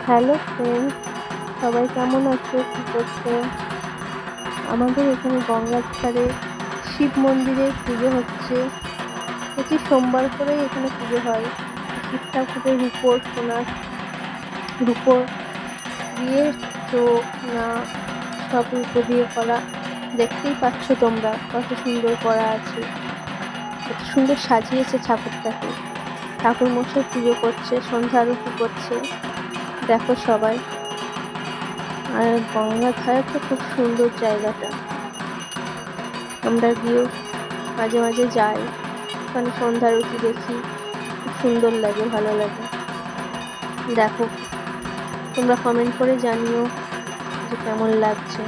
Hello friends, সবাই কেমন আছো, কি করছো? আমাদের এখানে গঙ্গার ধারে শিব মন্দিরে পুজো হচ্ছে। প্রতি সোমবার করেই এখানে পুজো হয়। শিব ঠাকুরের রূপো দিয়ে চোখ, নাক সব রূপো দিয়ে করা। দেখতেই পাচ্ছ তোমরা কত সুন্দর করা আছে, কত সুন্দর সাজিয়েছে ঠাকুরটাকে। ঠাকুর মশাই পুজো করছে, সন্ধ্যা আরতি করছে, দেখো সবাই। আর গঙ্গার ধারে তো খুব সুন্দর জায়গাটা, আমরা গিয়েও মাঝে মাঝে যাই, ওখানে সন্ধ্যা আরতি দেখি, খুব সুন্দর লাগে, ভালো লাগে। দেখো, তোমরা কমেন্ট করে জানিও যে কেমন লাগছে।